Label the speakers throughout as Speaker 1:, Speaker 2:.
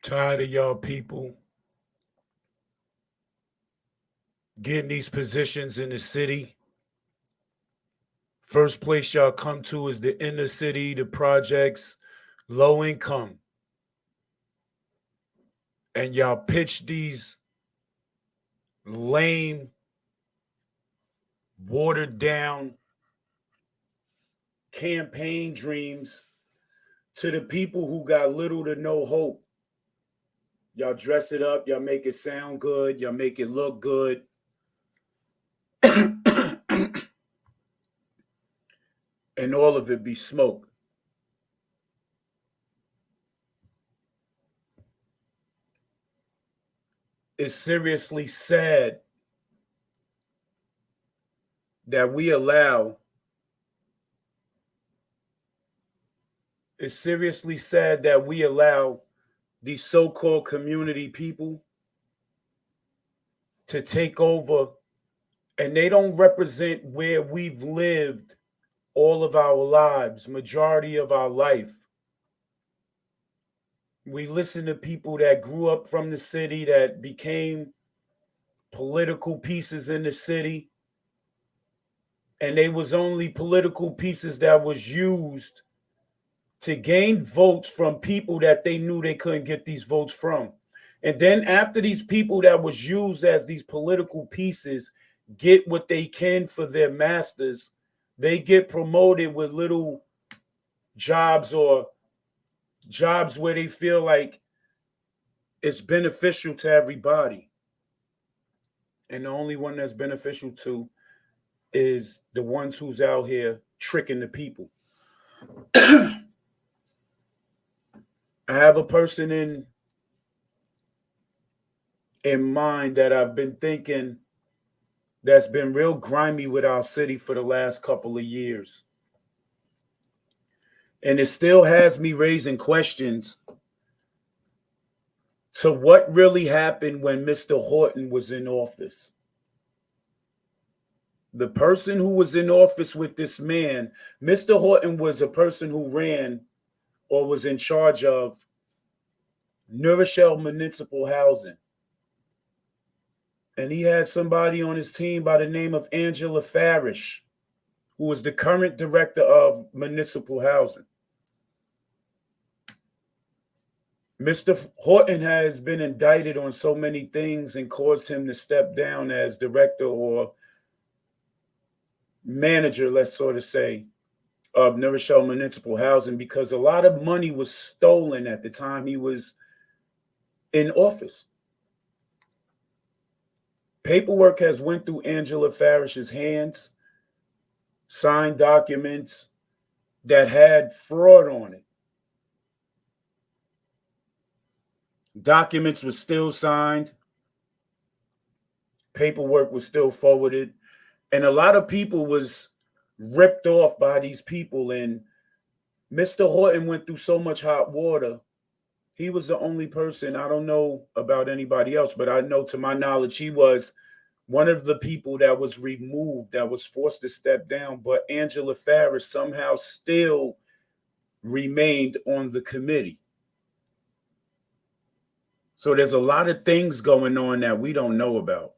Speaker 1: Tired of y'all people getting these positions in the city. First place y'all come to is the inner city, the projects, low income. And y'all pitch these lame, watered down campaign dreams to the people who got little to no hope. Y'all dress it up, y'all make it sound good, y'all make it look good. And all of it be smoke. It's seriously sad that we allow it's seriously sad that we allow these so-called community people to take over, and they don't represent where we've lived all of our lives, majority of our life. We listen to people that grew up from the city, that became political pieces in the city, and they was only political pieces that was used to gain votes from people that they knew they couldn't get these votes from. And then after these people that was used as these political pieces get what they can for their masters, they get promoted with little jobs or jobs where they feel like it's beneficial to everybody. And the only one that's beneficial to is the ones who's out here tricking the people. I have a person in mind that I've been thinking that's been real grimy with our city for the last couple of years. And it still has me raising questions to what really happened when Mr. Horton was in office. The person who was in office with this man, Mr. Horton was a person who ran or was in charge of Municipal Housing. And he had somebody on his team by the name of Angela Farrish, who is the current director of municipal housing. Mr. Horton has been indicted on so many things and caused him to step down as director or manager, let's sort of say, of Municipal Housing, because a lot of money was stolen at the time he was in office. Paperwork has went through Angela Farrish's hands, signed documents that had fraud on it. Documents were still signed, paperwork was still forwarded, and a lot of people was ripped off by these people. And Mr. Horton went through so much hot water. He was the only person, I don't know about anybody else, but I know to my knowledge, he was one of the people that was removed, that was forced to step down. But Angela Farrish somehow still remained on the committee. So there's a lot of things going on that we don't know about.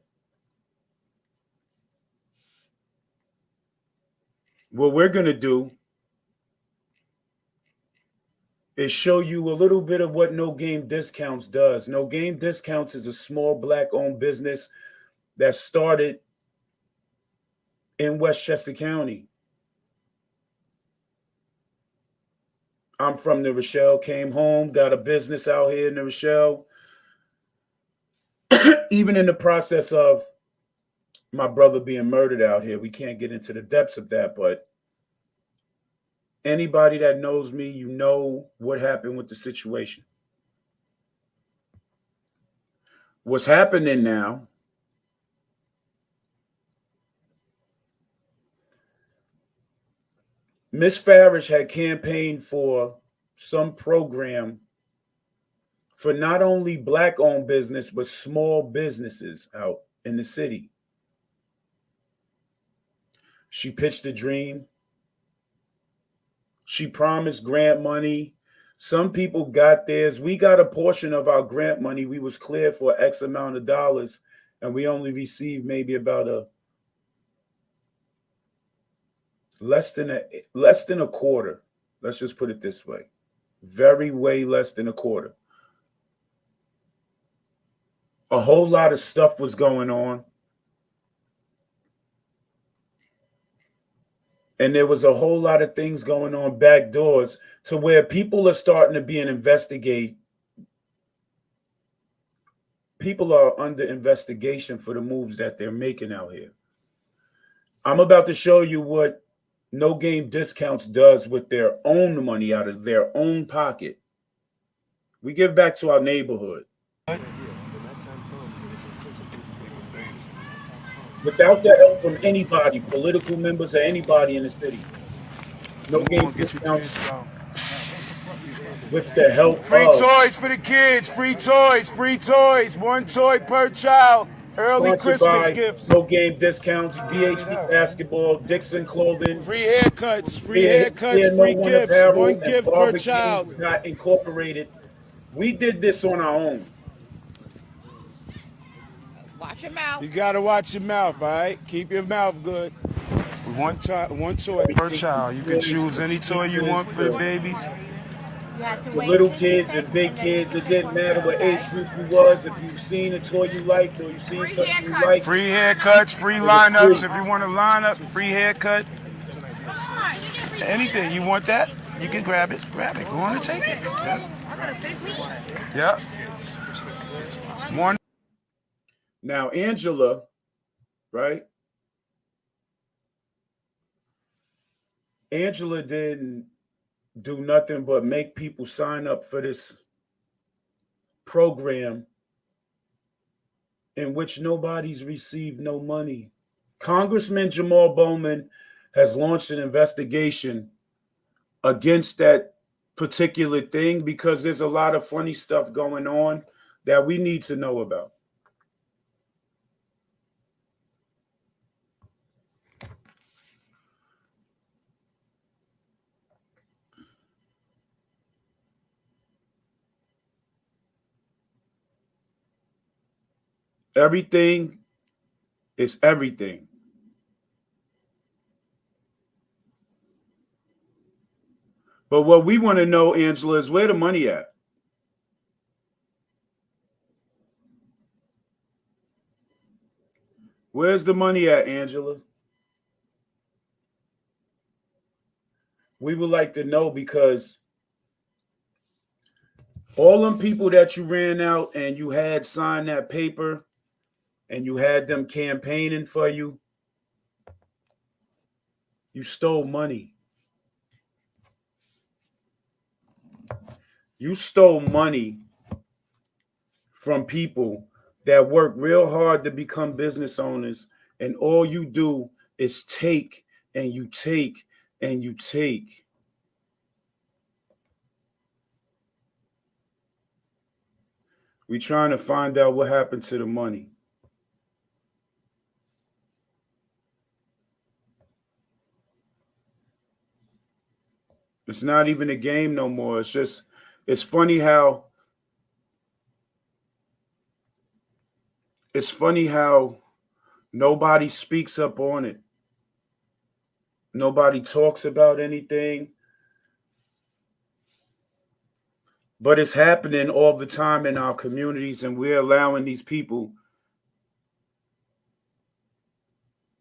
Speaker 1: What we're going to do is show you a little bit of what No Game Discounts does. No Game Discounts is a small Black-owned business that started in Westchester County. I'm from New Rochelle, came home, got a business out here in New Rochelle. Even in the process of my brother being murdered out here, we can't get into the depths of that, but anybody that knows me, you know what happened with the situation. What's happening now, Miss Farrish had campaigned for some program for not only Black-owned business, but small businesses out in the city. She pitched a dream. She promised grant money Some people got theirs. We got a portion of our grant money. We was cleared for X amount of dollars, and we only received maybe about a less than a quarter. Let's just put it this way. Very way less than a quarter. A whole lot of stuff was going on. And there was a whole lot of things going on back doors to where people are starting to be investigate. People are under investigation for the moves that they're making out here. I'm about to show you what No Game Discounts does with their own money out of their own pocket. We give back to our neighborhood. Without the help from anybody, political members or anybody in the city. No Game Discounts with the help
Speaker 2: free
Speaker 1: of
Speaker 2: toys for the kids, free toys, 1 toy per child, early Christmas gifts.
Speaker 1: No Game Discounts, VHB Basketball, Dixon Clothing,
Speaker 2: free haircuts, free gifts,
Speaker 1: apparel,
Speaker 2: 1 gift per child.
Speaker 1: Not Incorporated. We did this on our own.
Speaker 3: Watch your mouth.
Speaker 2: You gotta watch your mouth, all right? Keep your mouth good. 1 toy per child. You can choose any toy you want for the babies.
Speaker 1: The little kids and big kids, it didn't matter what age group you was. If you've seen a toy you liked or you've seen something you liked.
Speaker 2: Free haircuts, free lineups. If you want a lineup, free haircut. Anything. You want that? You can grab it. Go on and take it. Yeah. One.
Speaker 1: Now, Angela, right? Angela didn't do nothing but make people sign up for this program in which nobody's received no money. Congressman Jamal Bowman has launched an investigation against that particular thing because there's a lot of funny stuff going on that we need to know about. Everything is everything. But what we want to know, Angela, is where the money at? Where's the money at, Angela? We would like to know because all them people that you ran out and you had signed that paper and you had them campaigning for you, you stole money. You stole money from people that work real hard to become business owners, and all you do is take and you take and you take. We're trying to find out what happened to the money. It's not even a game no more. It's funny how nobody speaks up on it. Nobody talks about anything. But it's happening all the time in our communities, and we're allowing these people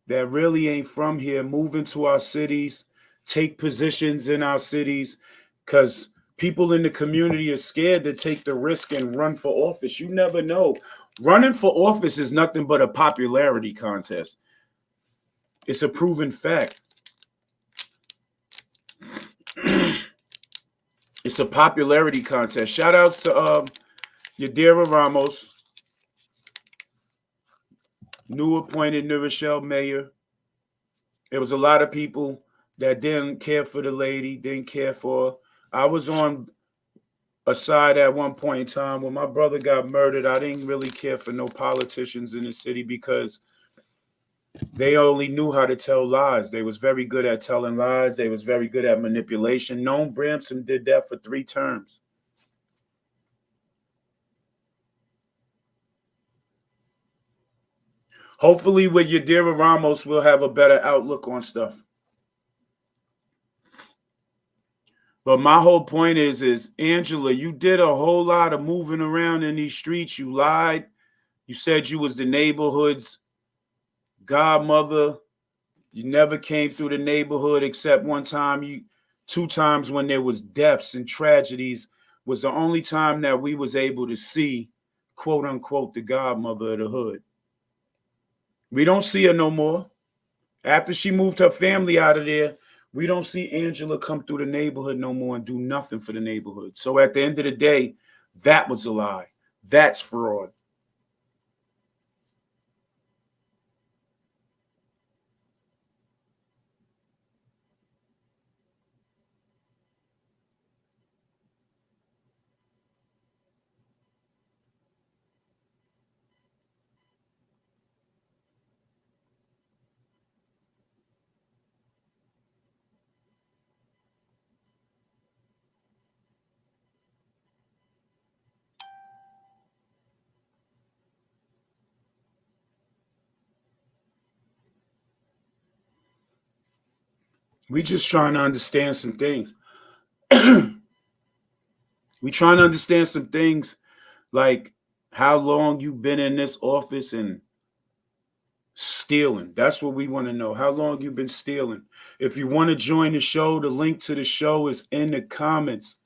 Speaker 1: that really ain't from here move into our cities, take positions in our cities, because people in the community are scared to take the risk and run for office. You never know. Running for office is nothing but a popularity contest. It's a proven fact. It's a popularity contest. Shout outs to Yadira Ramos, new appointed New Rochelle mayor. There was a lot of people that didn't care for the lady, didn't care for her. I was on a side at one point in time when my brother got murdered. I didn't really care for no politicians in the city because They only knew how to tell lies. They was very good at telling lies. They was very good at manipulation. Noam Bramson did that for 3 terms. Hopefully, with Yadira Ramos, we'll have a better outlook on stuff. But my whole point is Angela, you did a whole lot of moving around in these streets. You lied. You said you was the neighborhood's godmother. You never came through the neighborhood except one time. 2 times when there was deaths and tragedies was the only time that we was able to see, quote unquote, the godmother of the hood. We don't see her no more. After she moved her family out of there, we don't see Angela come through the neighborhood no more and do nothing for the neighborhood. So at the end of the day, that was a lie. That's fraud. We just trying to understand some things. We trying to understand some things like how long you've been in this office and stealing. That's what we want to know. How long you've been stealing. If you want to join the show, the link to the show is in the comments.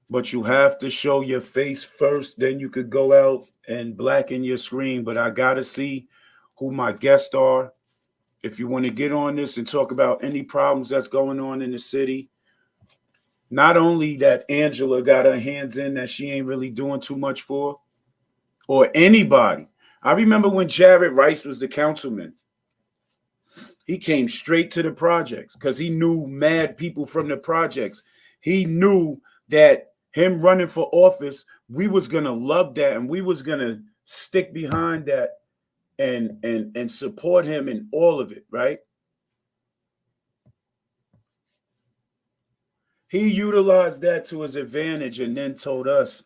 Speaker 1: But you have to show your face first. Then you could go out and blacken your screen. But I got to see who my guests are. If you want to get on this and talk about any problems that's going on in the city, not only that Angela got her hands in that she ain't really doing too much for, or anybody. I remember when Jared Rice was the councilman, he came straight to the projects because he knew mad people from the projects. He knew that him running for office, we was going to love that and we was going to stick behind that and support him in all of it, right? He utilized that to his advantage and then told us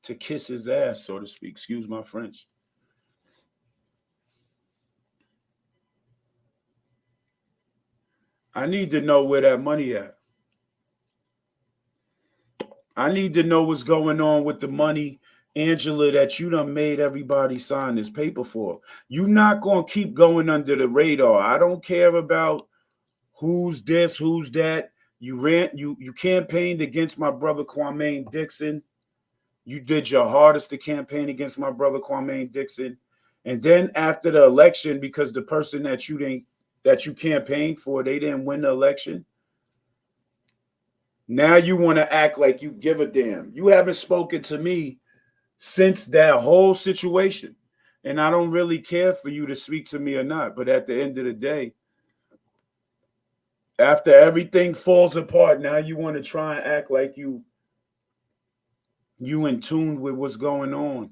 Speaker 1: to kiss his ass, so to speak. Excuse my French. I need to know where that money at. I need to know what's going on with the money, Angela, that you done made everybody sign this paper for. You're not going to keep going under the radar. I don't care about who's this, who's that. You campaigned against my brother Kwame Dixon. You did your hardest to campaign against my brother Kwame Dixon. And then after the election, because the person that you campaigned for, they didn't win the election. Now you want to act like you give a damn. You haven't spoken to me since that whole situation. And I don't really care for you to speak to me or not. But at the end of the day, after everything falls apart, now you want to try and act like you in tune with what's going on.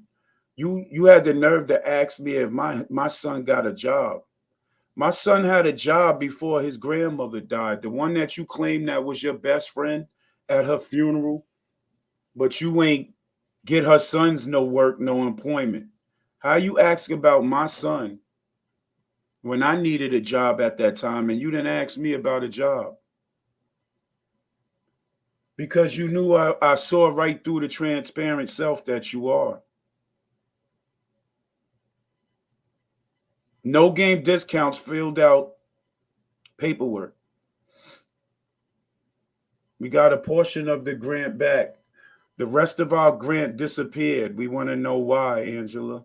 Speaker 1: You had the nerve to ask me if my son got a job. My son had a job before his grandmother died. The one that you claim that was your best friend at her funeral, but you ain't get her sons no work, no employment. How you ask about my son when I needed a job at that time and you didn't ask me about a job? Because you knew I saw right through the transparent self that you are. No game discounts filled out paperwork. We got a portion of the grant back. The rest of our grant disappeared. We want to know why, Angela.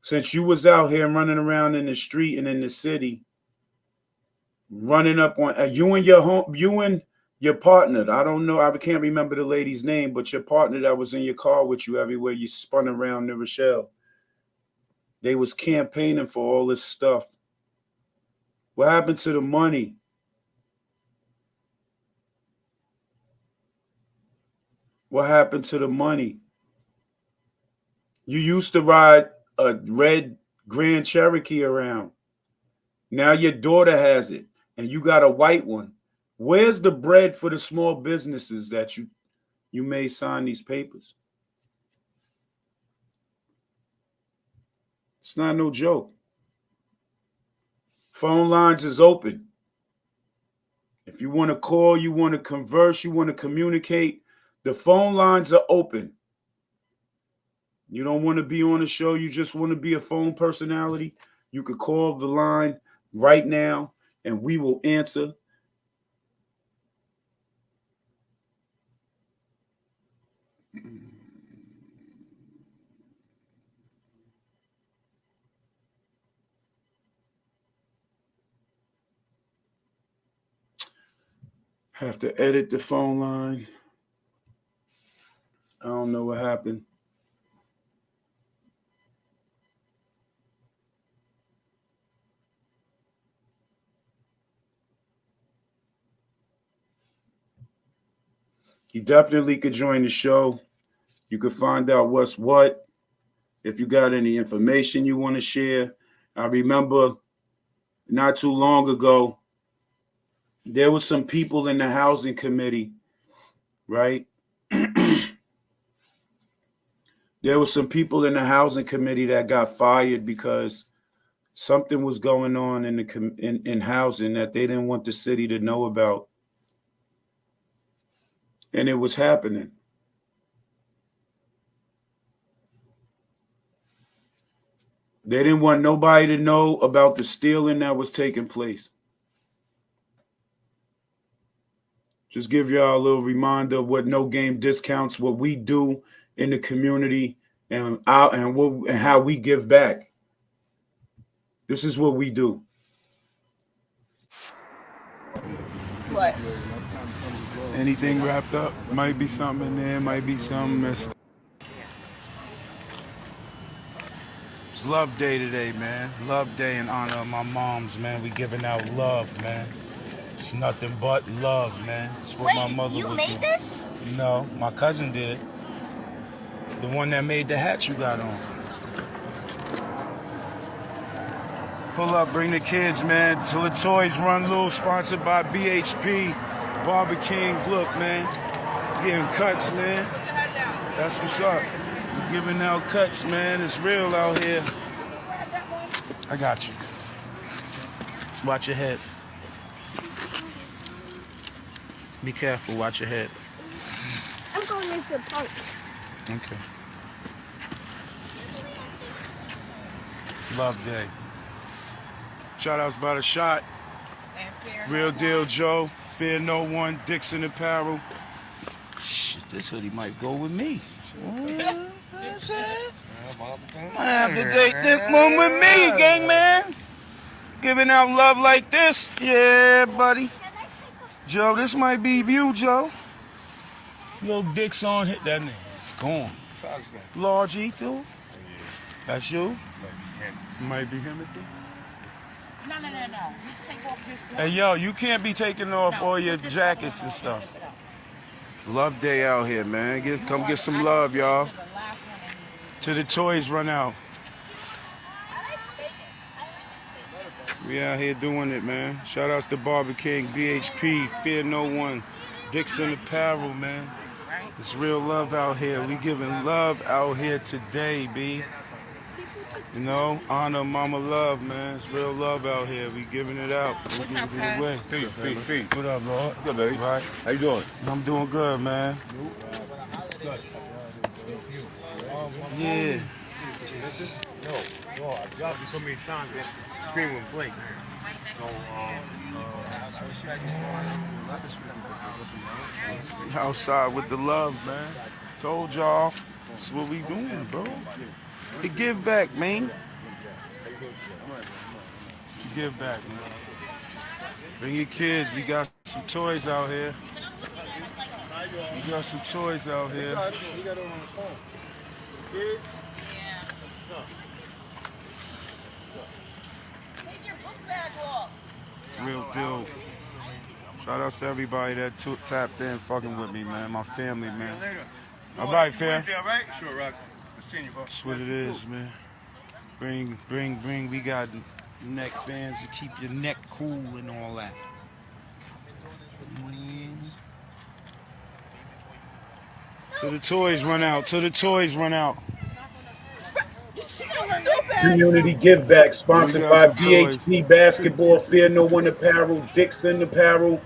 Speaker 1: Since you was out here running around in the street and in the city, running up on you and your partner. I don't know. I can't remember the lady's name, but your partner that was in your car with you everywhere you spun around New Rochelle. They was campaigning for all this stuff. What happened to the money? What happened to the money? You used to ride a red Grand Cherokee around. Now your daughter has it, and you got a white one. Where's the bread for the small businesses that you may sign these papers? It's not no joke. Phone lines is open. If you want to call, you want to converse, you want to communicate, the phone lines are open. You don't want to be on the show, you just want to be a phone personality, you could call the line right now and we will answer. Have to edit the phone line. I don't know what happened. You definitely could join the show. You could find out what's what. If you got any information you want to share. I remember not too long ago, there was some people in the housing committee, right? There was some people in the housing committee that got fired because something was going on in housing that they didn't want the city to know about. And it was happening. They didn't want nobody to know about the stealing that was taking place. Just give y'all a little reminder of what No Game Discounts, what we do in the community, and how we give back. This is what we do.
Speaker 3: What?
Speaker 2: Anything wrapped up? Might be something in there, might be something missed. It's Love Day today, man. Love Day in honor of my moms, man. We giving out love, man. It's nothing but love, man. It's what my mother would do.
Speaker 3: You made this?
Speaker 2: No, my cousin did. The one that made the hat you got on. Pull up, bring the kids, man. Till the toys run loose, sponsored by BHP, Barber Kings. Look, man, getting cuts, man. That's what's up. We're giving out cuts, man. It's real out here. I got you. Watch your head. Be careful, watch your head.
Speaker 3: I'm going into the park.
Speaker 2: Okay. Love Day. Shout outs by the shot. Real Deal Joe. Fear No One. Dixon Apparel. Shit, this hoodie might go with me. Might have to take this one with me, gang man. Giving out love like this. Yeah, buddy. Joe, this might be you, Joe. Little dicks on hit that nigga. It's gone. Large E2? That's you? Might be him again.
Speaker 4: No. You take off this one.
Speaker 2: Hey, yo, you can't be taking off all your jackets and stuff. It's Love Day out here, man. Come get some love, y'all. Till the toys run out. We out here doing it, man. Shout outs to Barber King, BHP, Fear No One, Dixon Apparel, man. It's real love out here. We giving love out here today, B. You know, honor mama love, man. It's real love out here. We giving it out. We
Speaker 4: What's
Speaker 2: giving
Speaker 4: up,
Speaker 2: it away.
Speaker 5: Peace.
Speaker 2: What up, Lord?
Speaker 5: Good, baby.
Speaker 2: Right.
Speaker 5: How you doing?
Speaker 2: I'm doing good, man. Yeah.
Speaker 5: No, I dropped you so many times that scream with Blake. So,
Speaker 2: Outside with the love, man. Told y'all, that's what we doing, bro. To give back, man. To give back, man. Bring your kids. We got some toys out here. We got some toys out here.
Speaker 5: You got it on the phone. Kid?
Speaker 4: Take your book bag off.
Speaker 2: Real deal. Shout out to everybody that tapped in fucking with me, man. My family, man. All right, fam.
Speaker 5: All right? Sure, Rock. I'll see you, bro.
Speaker 2: That's what it is, man. Bring. We got neck fans to keep your neck cool and all that. Till the toys run out.
Speaker 1: Community Give Back,
Speaker 2: We
Speaker 1: sponsored
Speaker 2: got
Speaker 1: by
Speaker 2: some toys.
Speaker 1: BHP Basketball, Fear No One Apparel, Dixon Apparel,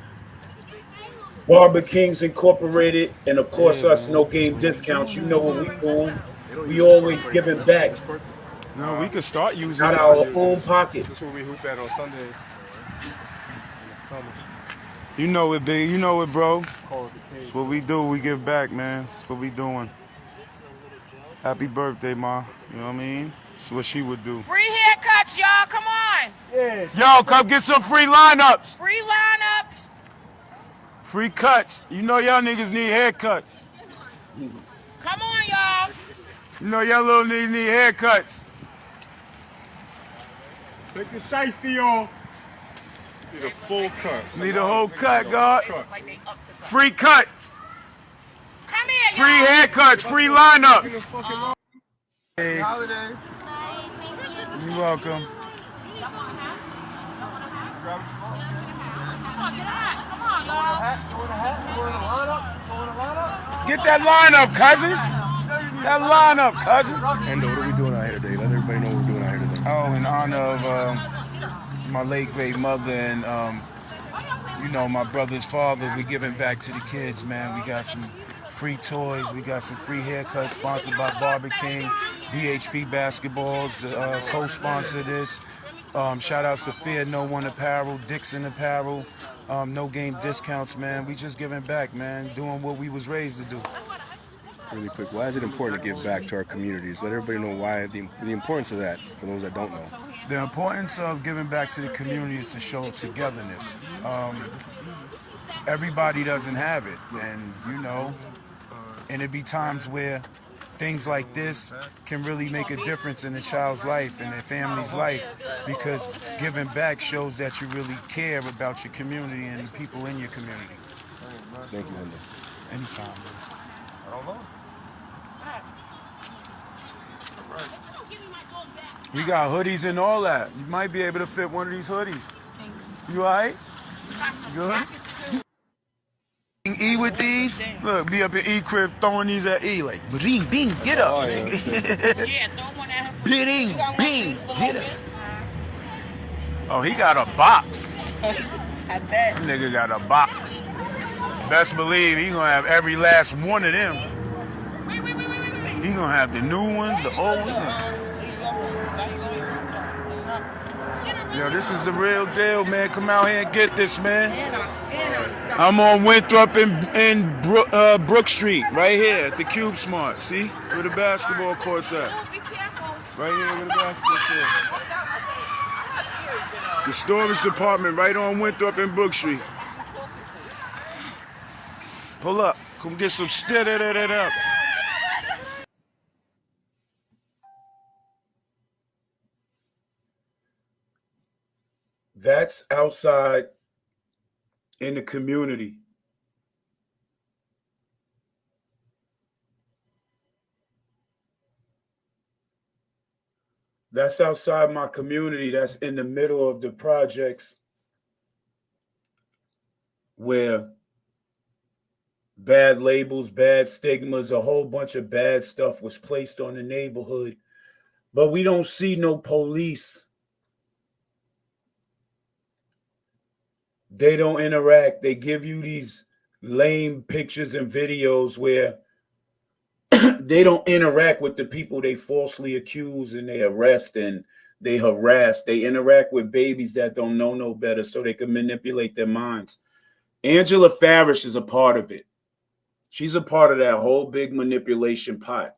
Speaker 1: Barber Kings Incorporated, and of course
Speaker 2: Yeah,
Speaker 1: us,
Speaker 2: man.
Speaker 1: No Game Discounts. You know what we doing. We always giving back
Speaker 2: No, we could start using
Speaker 1: out
Speaker 2: it.
Speaker 1: of our own pocket.
Speaker 5: This is where we hoop at on Sunday.
Speaker 2: You know it, big. You know it, bro.
Speaker 5: Call it the cage.
Speaker 2: That's what we do. We give back, man. That's what we doing. Happy birthday, Ma. You know what I mean? That's what she would do.
Speaker 4: Free haircuts, y'all. Come on.
Speaker 2: Yo, come get some free lineups.
Speaker 4: Free lineups.
Speaker 2: Free cuts. You know y'all niggas need haircuts.
Speaker 4: Come on, y'all.
Speaker 2: You know y'all little niggas need haircuts.
Speaker 5: Take the shiesty off. Need a full cut.
Speaker 2: Need a whole cut, God.
Speaker 4: Like they up to something.
Speaker 2: Free cuts.
Speaker 4: Come here,
Speaker 2: Free
Speaker 4: y'all.
Speaker 2: haircuts. Free lineups.
Speaker 5: Holidays.
Speaker 2: You're welcome.
Speaker 4: Come on, get out. Come on, y'all.
Speaker 2: Get that lineup, cousin. That lineup, cousin.
Speaker 5: And what are we doing out here today? Let everybody know what we're doing out here today.
Speaker 2: Oh, in honor of my late great mother and my brother's father, we're giving back to the kids, man. We got some free toys, we got some free haircuts sponsored by Barber King, BHP Basketballs, co-sponsor this. Shout outs to Fear No One Apparel, Dixon Apparel, No Game Discounts, man. We just giving back, man, doing what we was raised to do.
Speaker 5: Really quick, why is it important to give back to our communities? Let everybody know why the importance of that for those that don't know.
Speaker 2: The importance of giving back to the community is to show togetherness. Everybody doesn't have it, and it be times where things like this can really make a difference in a child's life and their family's life, because giving back shows that you really care about your community and the people in your community.
Speaker 5: Thank you, Linda.
Speaker 2: Anytime, man.
Speaker 5: I don't know.
Speaker 2: We got hoodies and all that. You might be able to fit one of these hoodies. You all right? Good? E with these? Look, be up in E crib throwing these at E like, bing, bing, get up.
Speaker 5: Oh, yeah.
Speaker 4: Yeah, throw one at her.
Speaker 2: Bing, bing, get up. Oh, he got a box.
Speaker 4: I bet.
Speaker 2: That nigga got a box. Best believe he gonna have every last one of them.
Speaker 4: Wait.
Speaker 2: He gonna have the new ones, the old ones. Yo, this is the real deal, man. Come out here and get this, man. I'm on Winthrop and Brook Street, right here at the Cube Smart. See? Where the basketball court's at. Right here where the basketball court. The storage department right on Winthrop and Brook Street. Pull up. Come get some up.
Speaker 1: That's outside in the community. That's outside my community. That's in the middle of the projects where bad labels, bad stigmas, a whole bunch of bad stuff was placed on the neighborhood. But we don't see no police. They don't interact. They give you these lame pictures and videos where they don't interact with the people they falsely accuse and they arrest and they harass. They interact with babies that don't know no better so they can manipulate their minds. Angela Farrish is a part of it. She's a part of that whole big manipulation pot.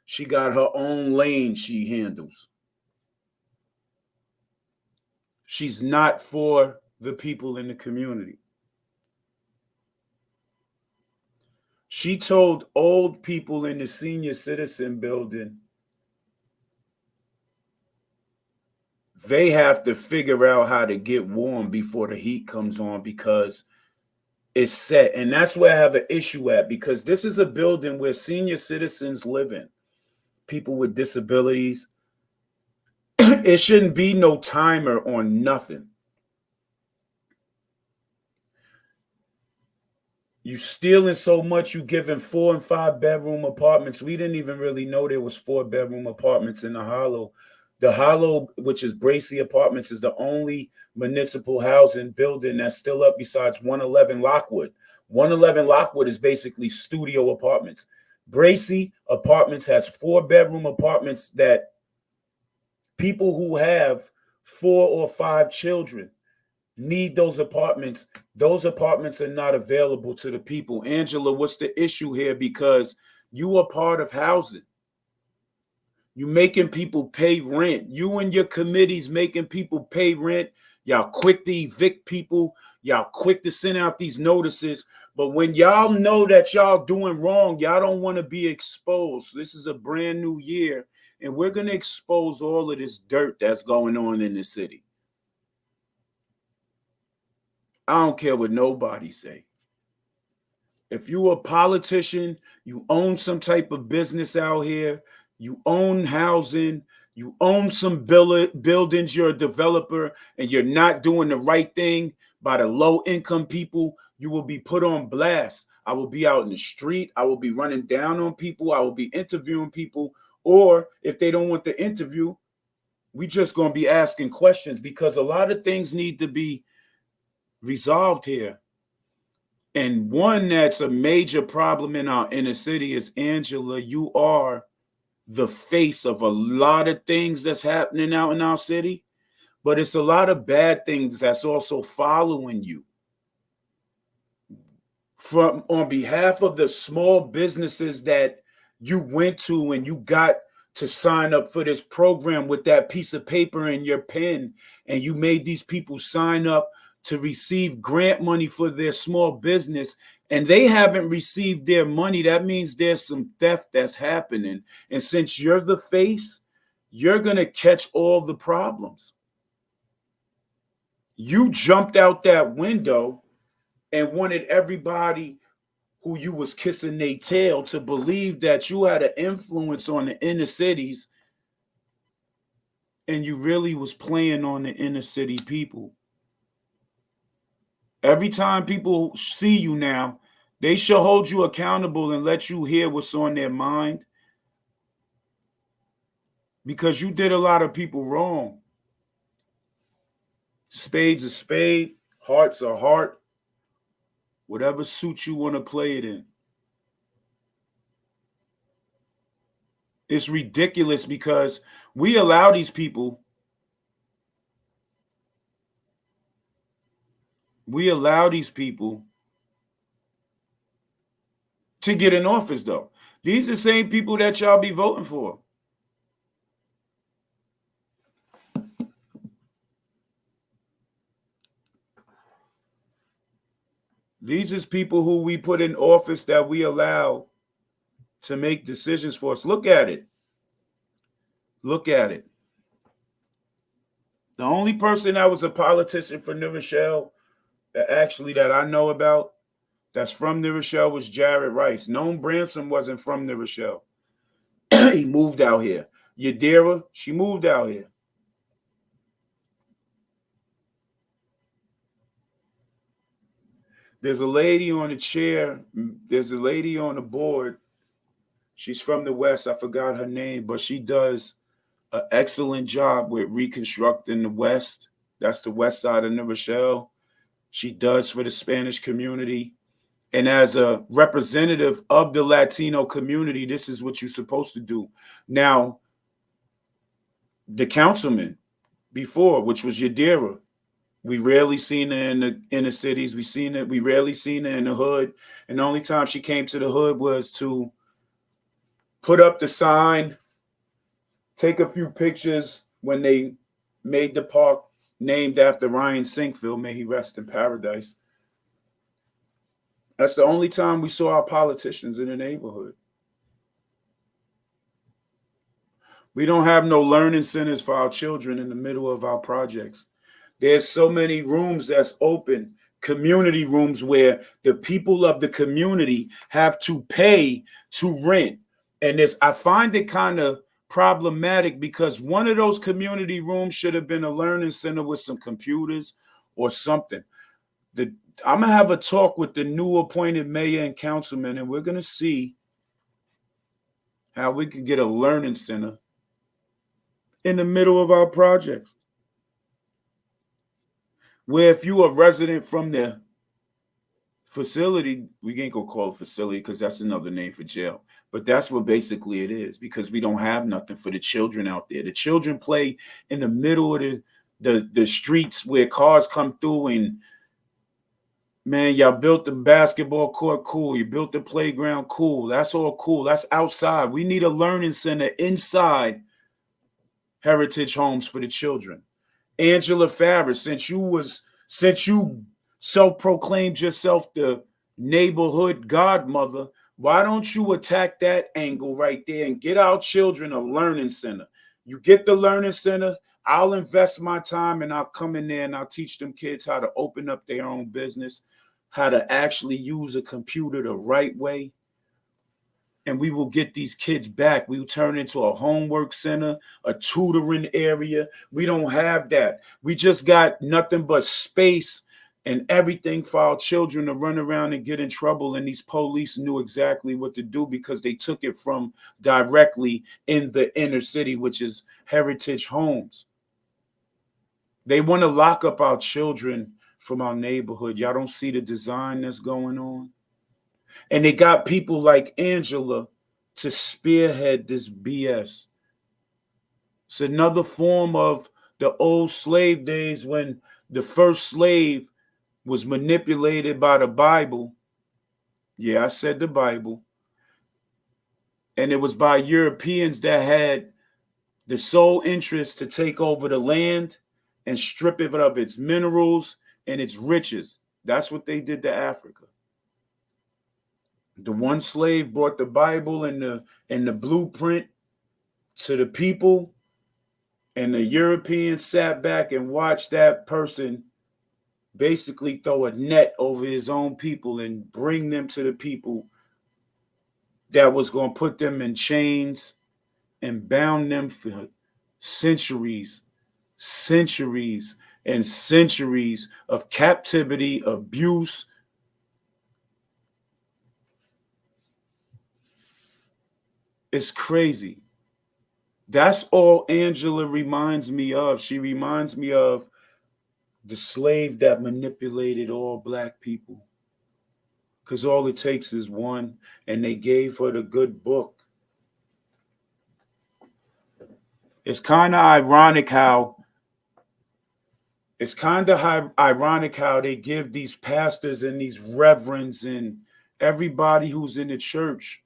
Speaker 1: She got her own lane she handles. She's not for the people in the community. She told old people in the senior citizen building they have to figure out how to get warm before the heat comes on because it's set. And that's where I have an issue at, because this is a building where senior citizens live in, people with disabilities, It shouldn't be no timer on nothing. You stealing so much, you giving 4 and 5 bedroom apartments. We didn't even really know there was 4 bedroom apartments in the Hollow. The Hollow, which is Bracy Apartments, is the only municipal housing building that's still up besides 111 Lockwood. 111 Lockwood is basically studio apartments. Bracy Apartments has 4 bedroom apartments that people who have 4 or 5 children need those apartments. Those apartments are not available to the people. Angela, what's the issue here? Because you are part of housing. You making people pay rent. You and your committees making people pay rent. Y'all quick to evict people. Y'all quick to send out these notices. But when y'all know that y'all doing wrong, y'all don't want to be exposed. This is a brand new year, and we're going to expose all of this dirt that's going on in the city. I don't care what nobody say. If you a politician, you own some type of business out here, you own housing, you own some buildings, you're a developer, and you're not doing the right thing by the low income people, you will be put on blast. I will be out in the street. I will be running down on people. I will be interviewing people. Or if they don't want the interview, we just going to be asking questions, because a lot of things need to be resolved here. And one that's a major problem in our inner city is, Angela, you are the face of a lot of things that's happening out in our city, but it's a lot of bad things that's also following you. From on behalf of the small businesses that you went to and you got to sign up for this program with that piece of paper and your pen, and you made these people sign up to receive grant money for their small business, and they haven't received their money, that means there's some theft that's happening. And since you're the face, you're going to catch all the problems. You jumped out that window and wanted everybody who you was kissing their tail to believe that you had an influence on the inner cities, and you really was playing on the inner city people. Every time people see you now, they should hold you accountable and let you hear what's on their mind, because you did a lot of people wrong. Spade's a spade, heart's a heart, whatever suit you want to play it in. It's ridiculous because we allow these people to get in office, though. These are the same people that y'all be voting for. These is people who we put in office that we allow to make decisions for us. Look at it. Look at it. The only person that was a politician for New Rochelle that I know about that's from New Rochelle was Jared Rice. Noam Branson wasn't from New Rochelle. He moved out here. Yadira, she moved out here. There's a lady on the chair. There's a lady on the board. She's from the West. I forgot her name, but she does an excellent job with reconstructing the West. That's the west side of New Rochelle. She does for the Spanish community. And as a representative of the Latino community, this is what you're supposed to do. Now, the councilman before, which was Yadira, we rarely seen her in the inner cities. We rarely seen her in the hood. And the only time she came to the hood was to put up the sign, take a few pictures when they made the park named after Ryan Sinkfield, may he rest in paradise. That's the only time we saw our politicians in the neighborhood. We don't have no learning centers for our children in the middle of our projects. There's so many rooms that's open, community rooms where the people of the community have to pay to rent. And I find it kind of problematic because one of those community rooms should have been a learning center with some computers or something. I'm going to have a talk with the new appointed mayor and councilman, and we're going to see how we can get a learning center in the middle of our projects. Where if you a resident from the facility, we ain't gonna call it facility because that's another name for jail. But that's what basically it is, because we don't have nothing for the children out there. The children play in the middle of the streets where cars come through, and man, y'all built the basketball court, cool. You built the playground, cool. That's all cool. That's outside. We need a learning center inside Heritage Homes for the children. Angela Farrish, since you self-proclaimed yourself the neighborhood godmother, why don't you attack that angle right there and get our children a learning center? You get the learning center, I'll invest my time and I'll come in there and I'll teach them kids how to open up their own business, how to actually use a computer the right way. And we will get these kids back. We will turn it into a homework center, a tutoring area. We don't have that. We just got nothing but space and everything for our children to run around and get in trouble. And these police knew exactly what to do because they took it from directly in the inner city, which is Heritage Homes. They want to lock up our children from our neighborhood. Y'all don't see the design that's going on? And they got people like Angela to spearhead this BS. It's another form of the old slave days when the first slave was manipulated by the Bible. Yeah, I said the Bible. And it was by Europeans that had the sole interest to take over the land and strip it of its minerals and its riches. That's what they did to Africa. The one slave brought the Bible and the blueprint to the people, and the Europeans sat back and watched that person basically throw a net over his own people and bring them to the people that was going to put them in chains and bound them for centuries and centuries of captivity, abuse. It's crazy. That's all Angela reminds me of. She reminds me of the slave that manipulated all Black people. Because all it takes is one, and they gave her the good book. It's kind of ironic how they give these pastors and these reverends and everybody who's in the church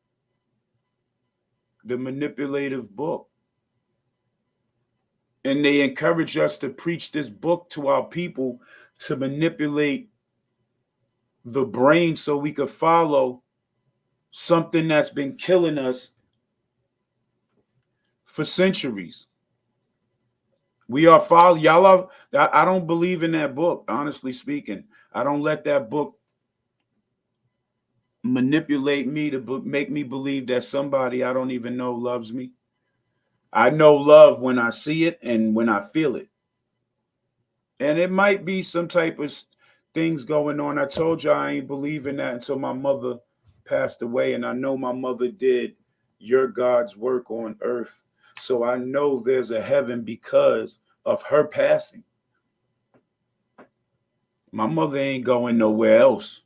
Speaker 1: the manipulative book. And they encourage us to preach this book to our people to manipulate the brain so we could follow something that's been killing us for centuries. We are following, I don't believe in that book, honestly speaking. I don't let that book manipulate me to make me believe that somebody I don't even know loves me. I know love when I see it and when I feel it. And it might be some type of things going on. I told you I ain't believe in that until my mother passed away. And I know my mother did your God's work on earth. So I know there's a heaven because of her passing. My mother ain't going nowhere else.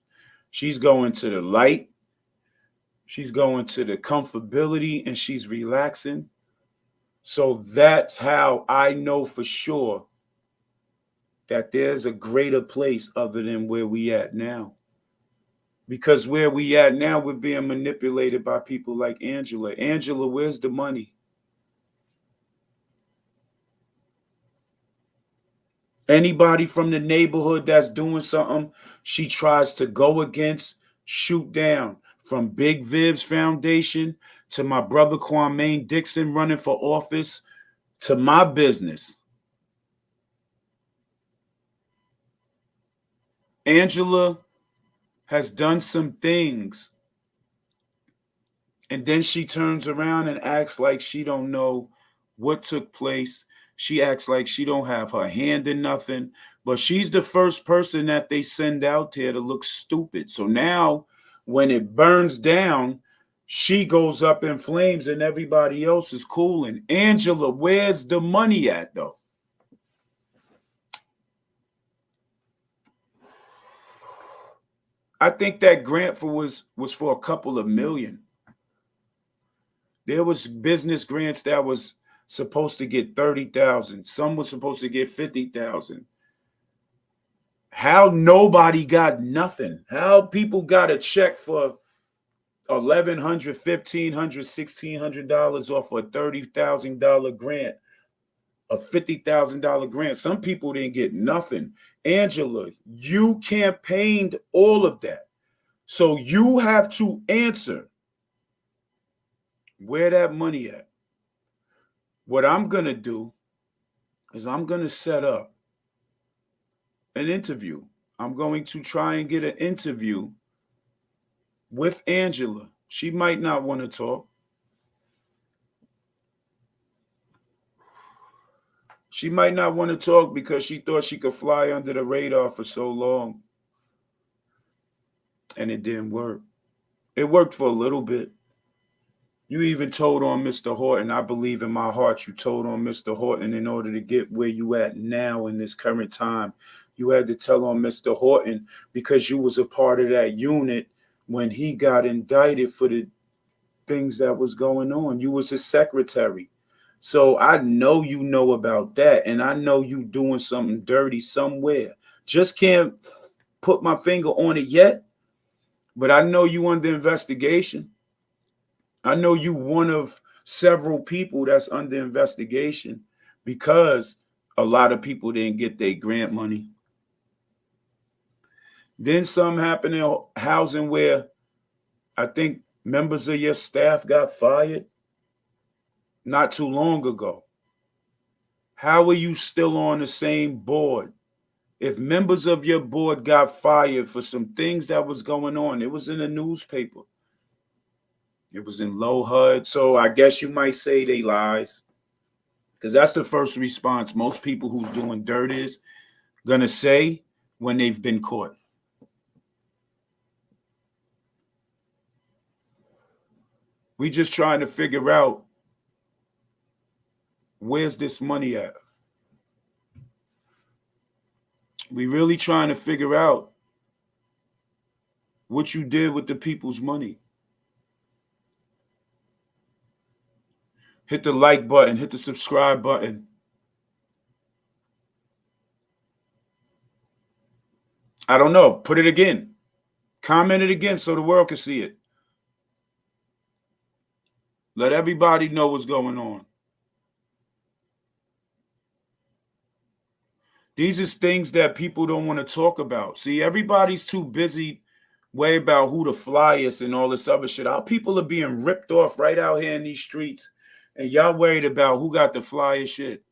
Speaker 1: She's going to the light. She's going to the comfortability and she's relaxing. So that's how I know for sure that there's a greater place other than where we at now. Because where we at now, we're being manipulated by people like Angela. Angela, where's the money? Anybody from the neighborhood that's doing something, she tries to go against, shoot down. From Big Viv's Foundation to my brother Kwame Dixon running for office to my business. Angela has done some things And then she turns around and acts like she don't know what took place. She acts like she don't have her hand in nothing. But she's the first person that they send out there to look stupid. So now when it burns down, she goes up in flames and everybody else is cooling. Angela, where's the money at though? I think that grant was for a couple of million. There was business grants that was supposed to get 30,000. Some was supposed to get 50,000. How nobody got nothing? How people got a check for $1,100, $1,500, $1,600 off a $30,000 grant, a $50,000 grant? Some people didn't get nothing. Angela, you campaigned all of that. So you have to answer where that money at. What I'm going to do is I'm going to set up an interview. I'm going to try and get an interview with Angela. She might not want to talk. She might not want to talk because she thought she could fly under the radar for so long. And it didn't work. It worked for a little bit. You even told on Mr. Horton. I believe in my heart you told on Mr. Horton in order to get where you at now in this current time. You had to tell on Mr. Horton because you was a part of that unit when he got indicted for the things that was going on. You was his secretary. So I know you know about that, and I know you doing something dirty somewhere. Just can't put my finger on it yet, but I know you under investigation. I know you one of several people that's under investigation because a lot of people didn't get their grant money. Then something happened in housing where I think members of your staff got fired not too long ago. How are you still on the same board? If members of your board got fired for some things that was going on, it was in the newspaper. It was in low HUD. So I guess you might say they lies, because that's the first response most people who's doing dirt is going to say when they've been caught. We just trying to figure out where's this money at. We really trying to figure out what you did with the people's money. Hit the like button, hit the subscribe button. I don't know. Put it again. Comment it again so the world can see it. Let everybody know what's going on. These are things that people don't want to talk about. See, everybody's too busy worried about who the flyest and all this other shit. Our people are being ripped off right out here in these streets. And y'all worried about who got the flyest shit.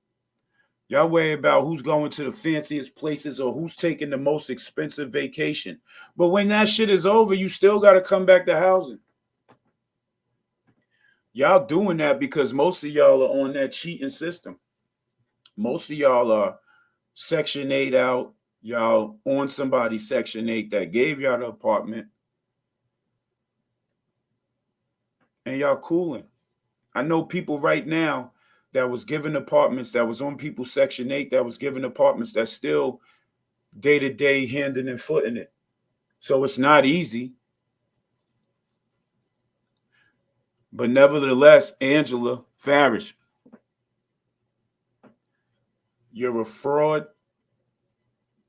Speaker 1: Y'all worried about who's going to the fanciest places or who's taking the most expensive vacation. But when that shit is over, you still got to come back to housing. Y'all doing that because most of y'all are on that cheating system. Most of y'all are Section 8 out. Y'all on somebody's Section 8 that gave y'all the apartment. And y'all cooling. I know people right now that was given apartments, that was on people's Section 8, that was given apartments that's still day-to-day handing and footing it. So it's not easy. But nevertheless, Angela, Farrish, you're a fraud.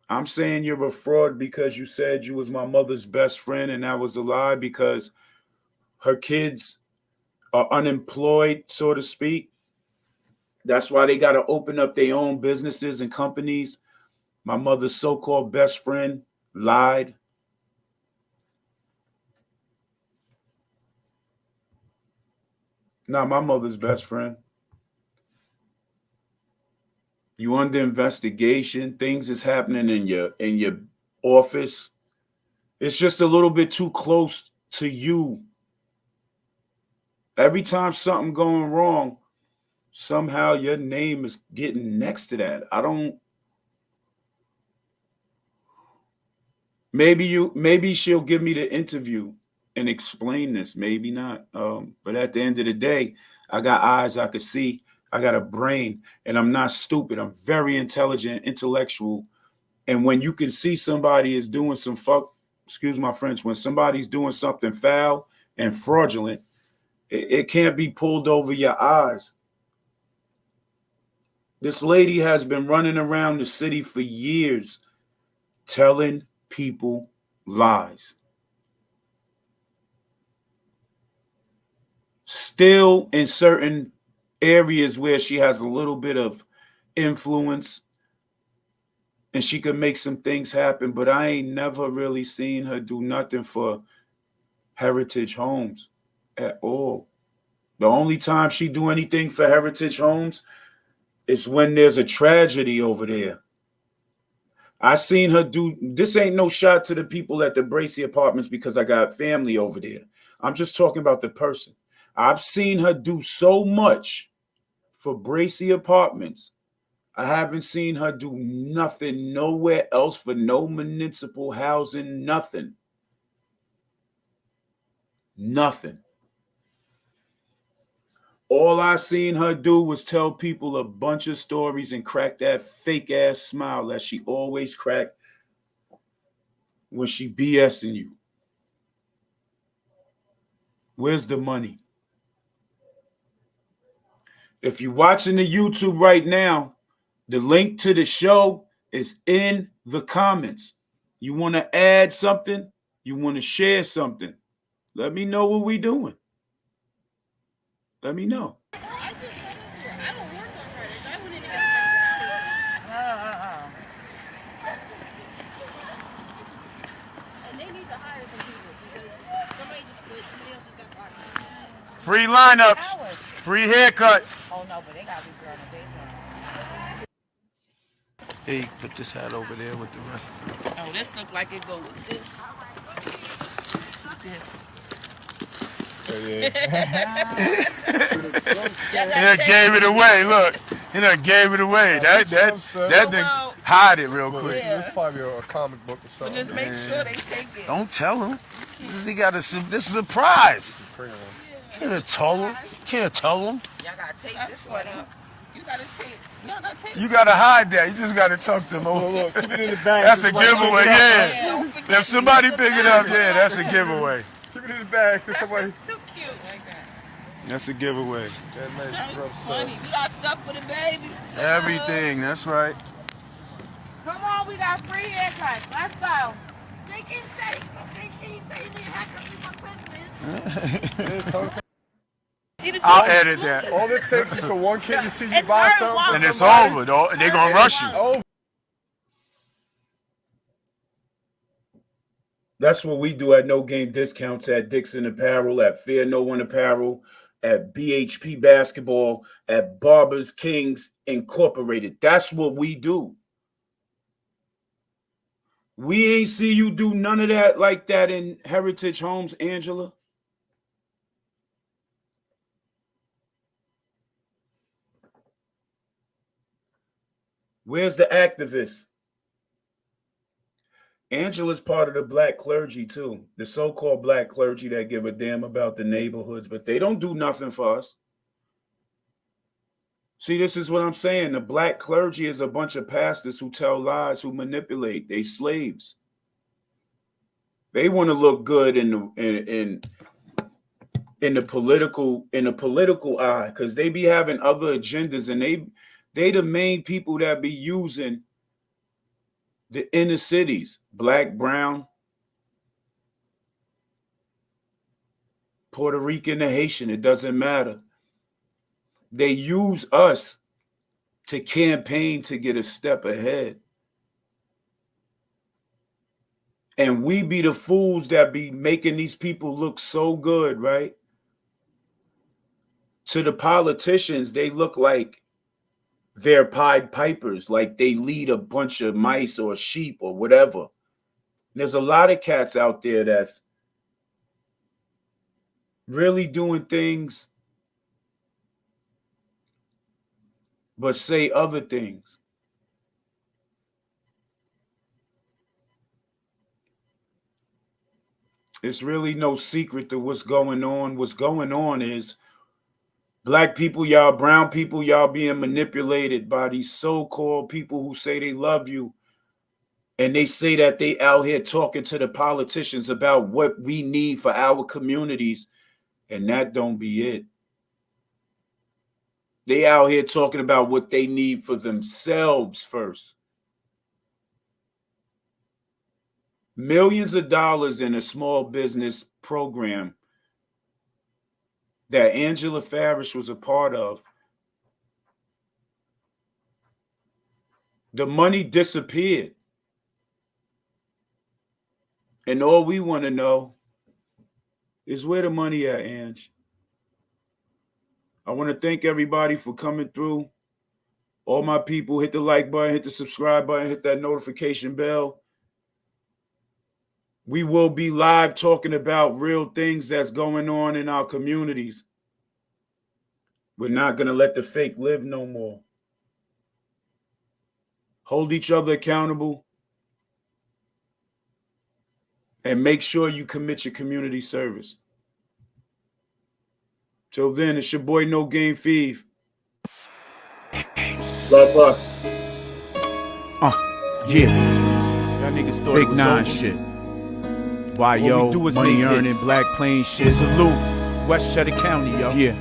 Speaker 1: I'm saying you're a fraud because you said you was my mother's best friend, and that was a lie because her kids are unemployed, so to speak. That's why they got to open up their own businesses and companies. My mother's so-called best friend lied. Not my mother's best friend. You under investigation. Things is happening in your office. It's just a little bit too close to you Every time something going wrong, somehow your name is getting next to that. I don't. Maybe she'll give me the interview and explain this. Maybe not. But at the end of the day, I got eyes I could see. I got a brain, and I'm not stupid. I'm very intelligent, intellectual. And when you can see somebody is doing some excuse my French, when somebody's doing something foul and fraudulent, it can't be pulled over your eyes. This lady has been running around the city for years telling people lies. Still in certain areas where she has a little bit of influence and she could make some things happen, but I ain't never really seen her do nothing for Heritage Homes at all. The only time she do anything for Heritage Homes is when there's a tragedy over there. I seen her do, this ain't no shot to the people at the Bracy Apartments because I got family over there. I'm just talking about the person. I've seen her do so much for Bracy Apartments. I haven't seen her do nothing nowhere else for no municipal housing, nothing. Nothing. All I seen her do was tell people a bunch of stories and crack that fake ass smile that she always cracked when she BSing you. Where's the money? If you're watching the YouTube right now, the link to the show is in the comments. You want to add something? You want to share something? Let me know what we doing. Let me know.
Speaker 4: I don't work on Fridays. I wouldn't even get And they need to hire some people because somebody just quit, somebody else just got fired.
Speaker 2: Free lineups, free haircuts.
Speaker 4: Oh no, but they gotta be girl in the daytime.
Speaker 2: Hey, put this hat over there with the rest.
Speaker 4: Oh, this look like it go with this. This.
Speaker 2: He gave it away. Look, he gave it away. That thing hide it real quick.
Speaker 5: It's probably a comic book or something.
Speaker 4: But just make sure they take it.
Speaker 2: Don't tell him. He got this is a prize. Can't tell him. Can't tell him.
Speaker 4: Y'all gotta take this one up. You gotta take. No, not take.
Speaker 2: You gotta hide that. You just gotta tuck them over.
Speaker 5: Look, keep it in the bag.
Speaker 2: That's a giveaway. Yeah. If somebody pick it up, yeah, that's a giveaway.
Speaker 5: Keep it in the bag. Somebody.
Speaker 4: That's so cute. Like that.
Speaker 2: That's a giveaway.
Speaker 4: That's funny. We got stuff for the babies too.
Speaker 2: Everything. That's right.
Speaker 4: Come on, we got free haircuts. Let's go.
Speaker 3: They can say me hacker for Christmas.
Speaker 2: I'll edit that.
Speaker 5: All it takes is for one kid to see you
Speaker 4: It's
Speaker 5: buy
Speaker 4: very
Speaker 5: something.
Speaker 4: wild.
Speaker 2: And it's over, though. And they're gonna rush you.
Speaker 5: Oh,
Speaker 1: That's what we do at No Game Discounts, at Dixon Apparel, at Fear No One Apparel, at BHP Basketball, at Barbers Kings Incorporated. That's what we do. We ain't see you do none of that like that in Heritage Homes, Angela. Where's the activists? Angela's part of the black clergy too, the so-called black clergy that give a damn about the neighborhoods, but they don't do nothing for us. See, this is what I'm saying. The black clergy is a bunch of pastors who tell lies, who manipulate. They slaves. They want to look good in the political eye, because they be having other agendas, and they the main people that be using the inner cities, black, brown, Puerto Rican, or Haitian, it doesn't matter. They use us to campaign to get a step ahead. And we be the fools that be making these people look so good, right? To the politicians, they look like they're Pied Pipers, like they lead a bunch of mice or sheep or whatever. And there's a lot of cats out there that's really doing things but say other things. It's really no secret to what's going on. What's going on is black people, y'all, brown people, y'all being manipulated by these so-called people who say they love you. And they say that they out here talking to the politicians about what we need for our communities. And that don't be it. They out here talking about what they need for themselves first. Millions of dollars in a small business program that Angela Farrish was a part of. The money disappeared. And all we want to know is where the money at, Ange. I want to thank everybody for coming through. All my people, hit the like button, hit the subscribe button, hit that notification bell. We will be live talking about real things that's going on in our communities. We're not going to let the fake live no more. Hold each other accountable. And make sure you commit your community service. Till then, it's your boy No Game Feeve. Love us.
Speaker 6: Yeah. Y'all niggas thought Big Nine shit. Why, yo, money earning, Black Plains shit. Salute. West Cheddar County, yo. Yeah.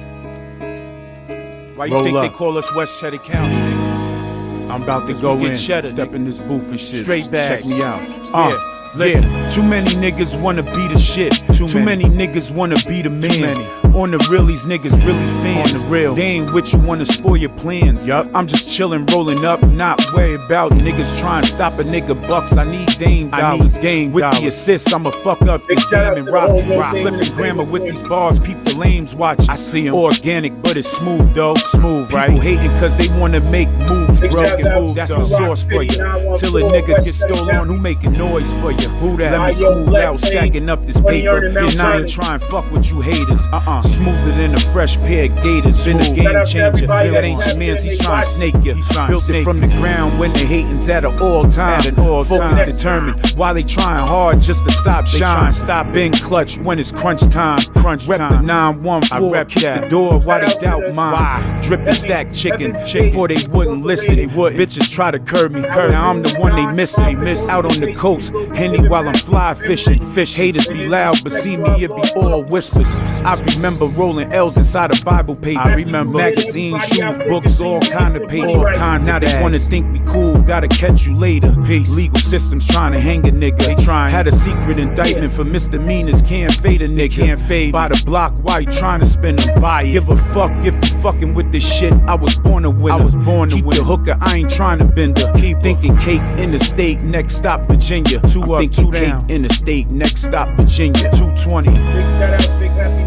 Speaker 6: Why you think they call us West Cheddar County, nigga? I'm about to go in, cheddar, step in this booth and shit. Straight back. Check me out. Yeah, too many niggas wanna be the shit. Too many niggas wanna be the man. On the real, these niggas really fans. On the real, they ain't with you, wanna spoil your plans. Yup, I'm just chillin', rolling up, not worried about niggas trying to stop a nigga bucks. I need Dame dollars. With the assists, I'ma fuck up this game and rock. Flipping grammar with these bars, people lames watch. I see 'em. Organic, but it's smooth though. Smooth, right? People hating cause they wanna make moves. Broken moves, that's the source for you. Till a nigga gets stolen, who making noise for you? Who that? Let me cool out, stacking up this paper. And I ain't trying to fuck with you haters. Smoother than a fresh pair of gators. Been a game changer. That ain't your man's, he's trying to snake you. Built it from the ground when the hating's at an all time. Focus determined while they trying hard just to stop shine. Been clutch when it's crunch time. Rep the 914. I rep the door while they doubt mine. Drip the stack chicken before they wouldn't listen. Bitches try to curb me. Now I'm the one they missing. Out on the coast, Henny while I'm fly fishing. Haters be loud, but see me, it be all whispers. I remember rolling L's inside a Bible paper. I remember magazines, shoes, books, all kind of paper. Now they wanna think we cool, gotta catch you later. Peace. Legal systems trying to hang a nigga. They had a secret indictment for misdemeanors, can't fade a nigga. Can't fade by the block, why you trying to spend them? Buy it. Give a fuck if you fucking with this shit. I was born a winner. Keep the hooker, I ain't trying to bend her. Keep thinking cake in the state, next stop Virginia. Two up, two down. In the state, next stop Virginia. 220.
Speaker 1: Big shout out, big happy